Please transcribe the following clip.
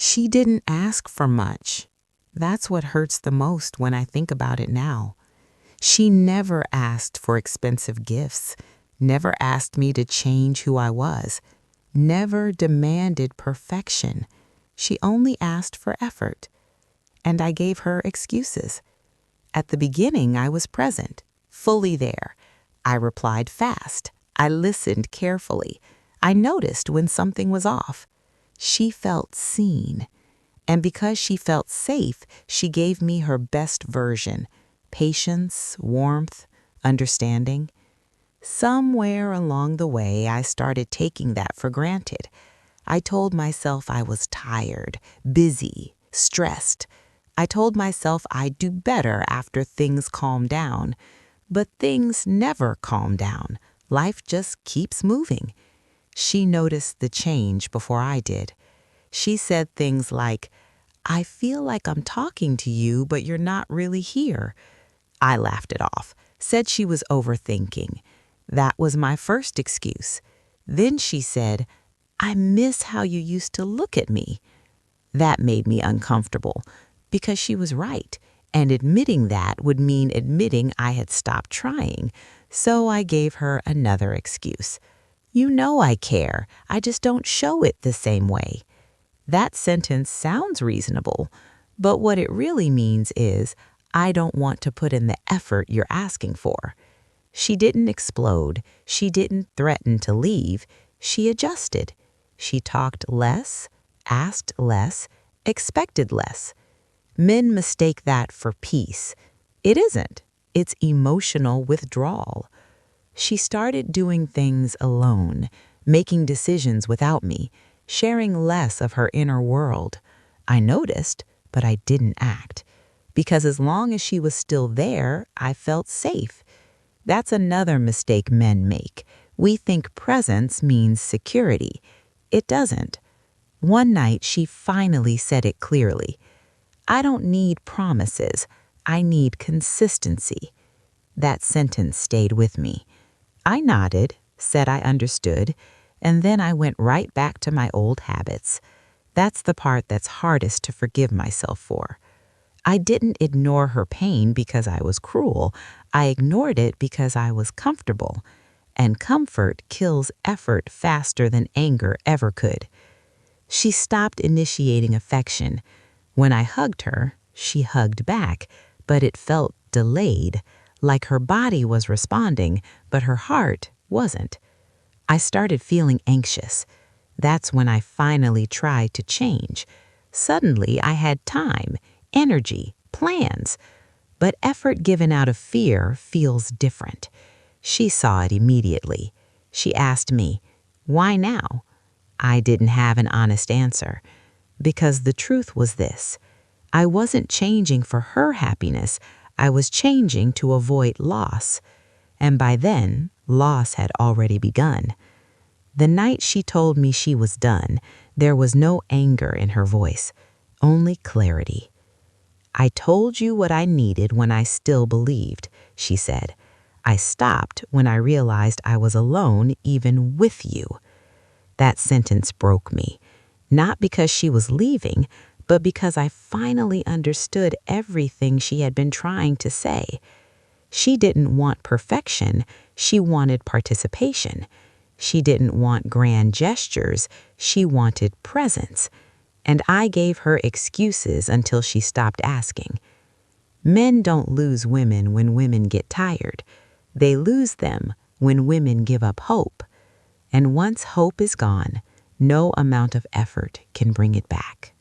She didn't ask for much. That's what hurts the most when I think about it now. She never asked for expensive gifts, never asked me to change who I was, never demanded perfection. She only asked for effort. And I gave her excuses. At the beginning, I was present, fully there. I replied fast. I listened carefully. I noticed when something was off. She felt seen. And because she felt safe, she gave me her best version: patience, warmth, understanding. Somewhere along the way, I started taking that for granted. I told myself I was tired, busy, stressed. I told myself I'd do better after things calmed down. But things never calm down. Life just keeps moving. She noticed the change before I did. She said things like, "I feel like I'm talking to you, but you're not really here." I laughed it off, said she was overthinking. That was my first excuse. Then she said, "I miss how you used to look at me." That made me uncomfortable because she was right, and admitting that would mean admitting I had stopped trying. So I gave her another excuse. "You know I care, I just don't show it the same way." That sentence sounds reasonable, but what it really means is, I don't want to put in the effort you're asking for. She didn't explode. She didn't threaten to leave. She adjusted. She talked less, asked less, expected less. Men mistake that for peace. It isn't. It's emotional withdrawal. She started doing things alone, making decisions without me, sharing less of her inner world. I noticed, but I didn't act. Because as long as she was still there, I felt safe. That's another mistake men make. We think presence means security. It doesn't. One night, she finally said it clearly. "I don't need promises. I need consistency." That sentence stayed with me. I nodded, said I understood, and then I went right back to my old habits. That's the part that's hardest to forgive myself for. I didn't ignore her pain because I was cruel. I ignored it because I was comfortable. And comfort kills effort faster than anger ever could. She stopped initiating affection. When I hugged her, she hugged back, but it felt delayed, like her body was responding, but her heart wasn't. I started feeling anxious. That's when I finally tried to change. Suddenly, I had time, energy, plans. But effort given out of fear feels different. She saw it immediately. She asked me, "Why now?" I didn't have an honest answer. Because the truth was this: I wasn't changing for her happiness. I was changing to avoid loss. And by then, loss had already begun. The night she told me she was done, there was no anger in her voice, only clarity. "I told you what I needed when I still believed," she said. "I stopped when I realized I was alone even with you." That sentence broke me, not because she was leaving, but because I finally understood everything she had been trying to say. She didn't want perfection, she wanted participation. She didn't want grand gestures, she wanted presence. And I gave her excuses until she stopped asking. Men don't lose women when women get tired. They lose them when women give up hope. And once hope is gone, no amount of effort can bring it back.